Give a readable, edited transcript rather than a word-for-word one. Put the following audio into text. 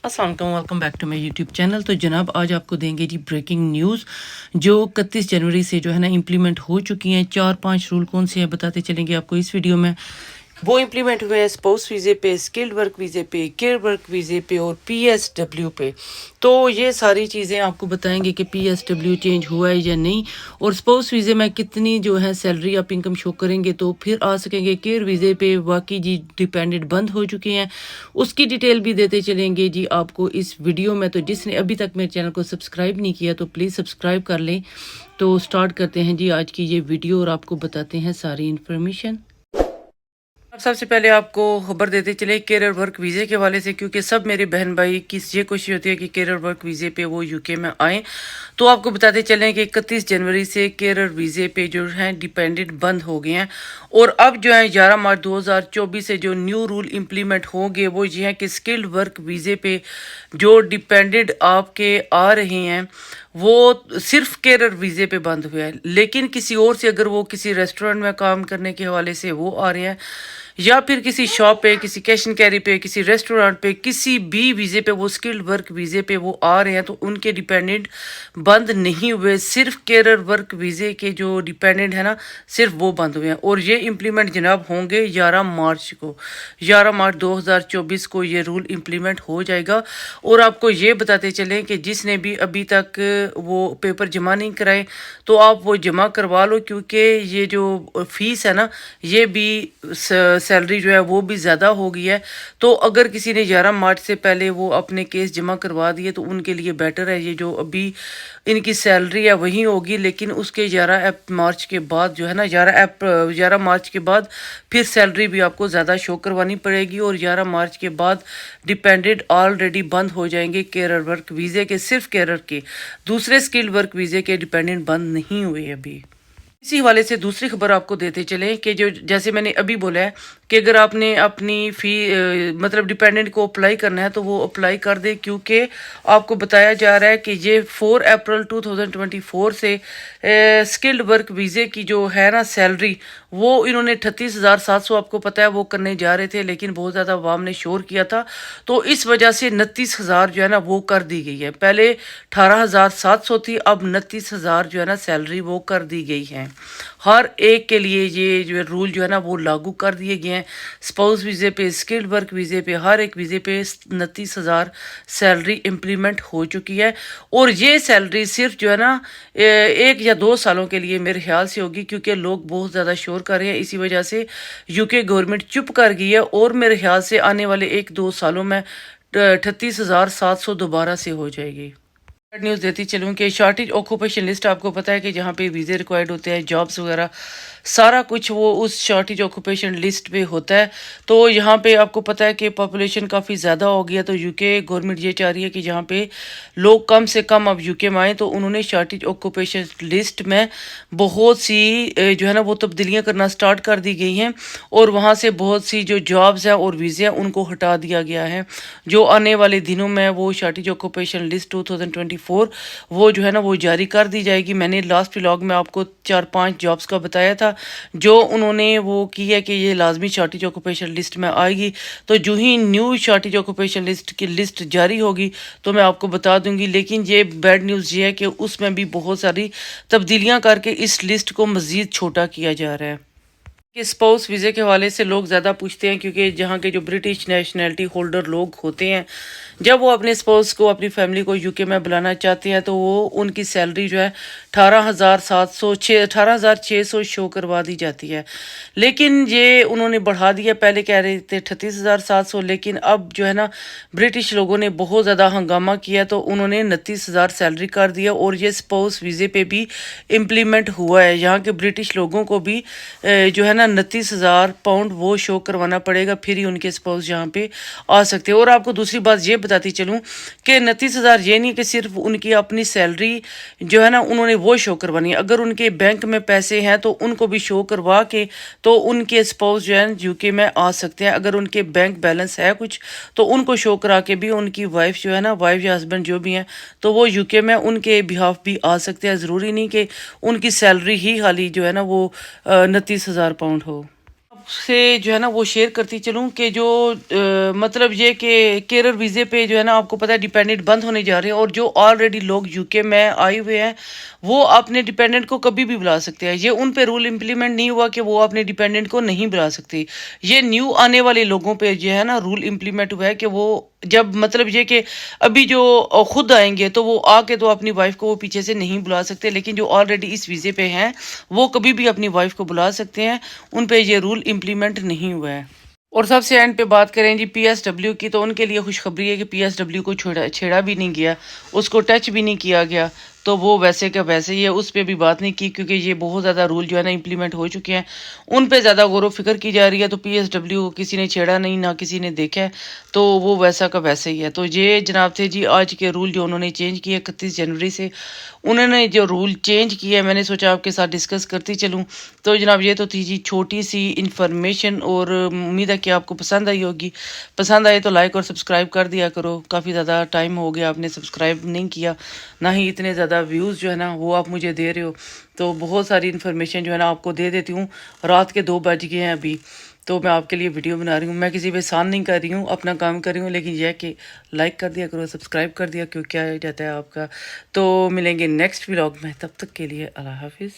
अस्सलाम वालेकुम, welcome back to my YouTube channel. तो जनाब आज आपको देंगे जी ब्रेकिंग न्यूज़ जो 31 जनवरी से जो है ना इम्प्लीमेंट हो चुकी हैं। 4-5 रूल कौन से हैं बताते चलेंगे आपको इस वीडियो में। वो इम्प्लीमेंट हुए हैं स्पाउस वीज़े पे, स्किल्ड वर्क वीज़े पे, केयर वर्क वीज़े पे और पीएसडब्ल्यू पे। तो ये सारी चीज़ें आपको बताएंगे कि पीएसडब्ल्यू चेंज हुआ है या नहीं, और स्पाउस वीज़े में कितनी जो है सैलरी आप इनकम शो करेंगे तो फिर आ सकेंगे। केयर वीज़े पे बाकी जी डिपेंडेंट बंद हो चुके हैं, उसकी डिटेल भी देते चलेंगे जी आपको इस वीडियो में। तो जिसने अभी तक मेरे चैनल को सब्सक्राइब नहीं किया तो प्लीज़ सब्सक्राइब कर लें। तो स्टार्ट करते हैं जी आज की ये वीडियो और आपको बताते हैं सारी इन्फॉर्मेशन। अब सबसे पहले आपको खबर देते चले कैरियर वर्क वीज़े के हवाले से, क्योंकि सब मेरे बहन भाई की ये कोशिश होती है कि कैरियर वर्क वीज़े पे वो यूके में आएँ। तो आपको बताते चलें कि 31 जनवरी से कैरियर वीज़े पे जो हैं डिपेंडेंट बंद हो गए हैं, और अब जो है 11 मार्च 2024 से जो न्यू रूल इम्प्लीमेंट होंगे वो ये हैं कि स्किल्ड वर्क वीज़े पे जो डिपेंडेंट आपके आ रहे हैं वो सिर्फ कैरियर वीज़े पे बंद हुए हैं। लेकिन किसी और से अगर वो किसी रेस्टोरेंट में काम करने के हवाले से वो आ रहे हैं, या फिर किसी शॉप पे, किसी कैश एंड कैरी पे, किसी रेस्टोरेंट पे, किसी भी वीज़े पे वो स्किल्ड वर्क वीज़े पे वो आ रहे हैं, तो उनके डिपेंडेंट बंद नहीं हुए। सिर्फ कैरियर वर्क वीज़े के जो डिपेंडेंट है ना, सिर्फ वो बंद हुए हैं। और ये इम्प्लीमेंट जनाब होंगे 11 मार्च को। 11 मार्च 2024 को ये रूल इम्प्लीमेंट हो जाएगा। और आपको ये बताते चलें कि जिसने भी अभी तक वो पेपर जमा नहीं कराए तो आप वो जमा करवा लो, क्योंकि ये जो फीस है ना, ये भी सैलरी जो है वो भी ज़्यादा हो गई है। तो अगर किसी ने 11 मार्च से पहले वो अपने केस जमा करवा दिए तो उनके लिए बेटर है। ये जो अभी इनकी सैलरी है वही होगी, लेकिन उसके 11 मार्च के बाद जो है ना, 11 मार्च के बाद फिर सैलरी भी आपको ज़्यादा शो करवानी पड़ेगी। और 11 मार्च के बाद डिपेंडेंट ऑलरेडी बंद हो जाएंगे कैरियर वर्क वीज़े के, सिर्फ कैरियर के। दूसरे स्किल्ड वर्क वीज़े के डिपेंडेंट बंद नहीं हुए अभी। इसी हवाले से दूसरी खबर आपको देते चलें कि जो जैसे मैंने अभी बोला है कि अगर आपने अपनी मतलब डिपेंडेंट को अप्लाई करना है तो वो अप्लाई कर दे, क्योंकि आपको बताया जा रहा है कि ये 4 अप्रैल 2024 से स्किल्ड वर्क वीज़े की जो है ना सैलरी, वो इन्होंने 38,700 आपको पता है वो करने जा रहे थे, लेकिन बहुत ज़्यादा अवाम ने शोर किया था तो इस वजह से 29,000 जो है ना वो कर दी गई है। पहले 18,700 थी, अब 29,000 जो है ना सैलरी वो कर दी गई है। हर एक के लिए ये जो रूल जो है ना वो लागू कर दिए गए हैं। स्पाउस वीज़े पे, स्किल्ड वर्क वीज़े पे, हर एक वीज़े पे 29,000 सैलरी इम्प्लीमेंट हो चुकी है। और ये सैलरी सिर्फ जो है ना 1 या 2 सालों के लिए मेरे ख्याल से होगी, क्योंकि लोग बहुत ज़्यादा शोर कर रहे हैं। इसी वजह से यूके गवर्नमेंट चुप कर गई है, और मेरे ख्याल से आने वाले 1-2 सालों में 38,700 दोबारा से हो जाएगी। न्यूज़ देती चलूँ कि शॉर्टेज ऑक्यूपेशन लिस्ट आपको पता है कि जहाँ पे वीज़े रिक्वायर्ड होते हैं, जॉब्स वगैरह सारा कुछ वो उस शॉर्टेज ऑक्यूपेशन लिस्ट पे होता है। तो यहाँ पे आपको पता है कि पॉपुलेशन काफ़ी ज़्यादा हो गई है, तो यूके गवर्नमेंट ये चाह रही है कि जहाँ पे लोग कम से कम अब यूके में आएँ, तो उन्होंने शॉर्टेज ऑक्यूपेशन लिस्ट में बहुत सी जो है ना वो तब्दीलियाँ करना स्टार्ट कर दी गई हैं, और वहाँ से बहुत सी जो जॉब्स हैं और वीज़े हैं उनको हटा दिया गया है। जो आने वाले दिनों में वो शॉर्टेज ऑक्यूपेशन लिस्ट 2024 वो जो है ना वो जारी कर दी जाएगी। मैंने लास्ट व्लॉग में आपको 4-5 जॉब्स का बताया था जो उन्होंने वो की है कि ये लाजमी शॉर्टेज ऑक्यूपेशन लिस्ट में आएगी। तो जो ही न्यू शॉर्टेज ऑक्यूपेशन लिस्ट की लिस्ट जारी होगी तो मैं आपको बता दूंगी। लेकिन ये बैड न्यूज़ ये है कि उसमें भी बहुत सारी तब्दीलियां करके इस लिस्ट को मज़ीद छोटा किया जा रहा है। कि स्पाउस वीज़े के हवाले से लोग ज़्यादा पूछते हैं, क्योंकि जहाँ के जो ब्रिटिश नेशनलिटी होल्डर लोग होते हैं, जब वो अपने स्पाउस को, अपनी फैमिली को यूके में बुलाना चाहते हैं तो वो उनकी सैलरी जो है 18,600 शो करवा दी जाती है। लेकिन ये उन्होंने बढ़ा दिया, पहले कह रहे थे 38,700, लेकिन अब जो है ना ब्रिटिश लोगों ने बहुत ज़्यादा हंगामा किया तो उन्होंने 29,000 सैलरी कर दिया। और ये स्पाउस वीज़े पे भी इम्प्लीमेंट हुआ है। यहाँ के ब्रिटिश लोगों को भी जो है ना 29,000 पाउंड वो शो करवाना पड़ेगा, फिर ही उनके स्पाउस यहाँ पे आ सकते हैं। और आपको दूसरी बात ये बताती चलूँ कि 29,000 ये नहीं कि सिर्फ उनकी अपनी सैलरी जो है ना उन्होंने वो शो करवानी है। अगर उनके बैंक में पैसे हैं तो उनको भी शो करवा के तो उनके स्पाउस जो है यूके में आ सकते हैं। अगर उनके बैंक बैलेंस है कुछ तो उनको शो करा के भी उनकी वाइफ जो है ना, वाइफ या हस्बैंड जो भी हैं, तो वो यूके में उनके बिहाफ भी आ सकते हैं। ज़रूरी नहीं कि उनकी सैलरी ही खाली जो है ना वो 29,000 पाउंड हो। سے جو ہے نا وہ شیئر کرتی چلوں کہ جو مطلب یہ کہ کیریئر ویزے پہ جو ہے نا آپ کو پتہ ہے ڈیپینڈنٹ بند ہونے جا رہے ہیں، اور جو آلریڈی لوگ یو کے میں آئے ہوئے ہیں وہ اپنے ڈیپینڈنٹ کو کبھی بھی بلا سکتے ہیں. یہ ان پہ رول امپلیمنٹ نہیں ہوا کہ وہ اپنے ڈیپینڈنٹ کو نہیں بلا سکتے. یہ نیو آنے والے لوگوں پہ جو ہے نا رول امپلیمنٹ ہوا ہے کہ وہ جب مطلب یہ کہ ابھی جو خود آئیں گے تو وہ آ کے تو اپنی وائف کو وہ پیچھے سے نہیں بلا سکتے، لیکن جو آلریڈی اس ویزے پہ ہیں وہ کبھی بھی اپنی وائف کو بلا سکتے ہیں. ان پہ یہ رول امپلیمنٹ نہیں ہوا ہے. اور سب سے اینڈ پہ بات کریں جی پی ایس ڈبلیو کی، تو ان کے لیے خوشخبری ہے کہ پی ایس ڈبلیو کو چھیڑا بھی نہیں گیا، اس کو ٹچ بھی نہیں کیا گیا. تو وہ ویسے کا ویسے ہی ہے، اس پہ بھی بات نہیں کی کیونکہ یہ بہت زیادہ رول جو ہے نا امپلیمنٹ ہو چکے ہیں، ان پہ زیادہ غور و فکر کی جا رہی ہے. تو پی ایس ڈبلیو کو کسی نے چھیڑا نہیں، نہ کسی نے دیکھا ہے، تو وہ ویسا کا ویسے ہی ہے. تو یہ جناب تھے جی آج کے رول جو انہوں نے چینج کیے 31 جنوری سے. انہوں نے جو رول چینج کیا ہے میں نے سوچا آپ کے ساتھ ڈسکس کرتی چلوں. تو جناب یہ تو تھی جی چھوٹی سی انفارمیشن، اور امید ہے کہ آپ کو پسند آئی ہوگی. پسند آئے تو لائک اور سبسکرائب کر دیا کرو. کافی زیادہ ٹائم ہو گیا آپ نے سبسکرائب نہیں کیا، نہ ہی اتنے زیادہ ویوز جو ہے نا وہ آپ مجھے دے رہے ہو. تو بہت ساری انفارمیشن جو ہے نا آپ کو دے دیتی ہوں. رات کے 2 بج گئے ہیں ابھی، تو میں آپ کے لیے ویڈیو بنا رہی ہوں. میں کسی پہ سان نہیں کر رہی ہوں، اپنا کام کر رہی ہوں، لیکن یہ کہ لائک کر دیا کرو، سبسکرائب کر دیا، کیوں کیا جاتا ہے آپ کا. تو ملیں گے نیکسٹ ولاگ میں، تب تک کے لیے اللہ حافظ.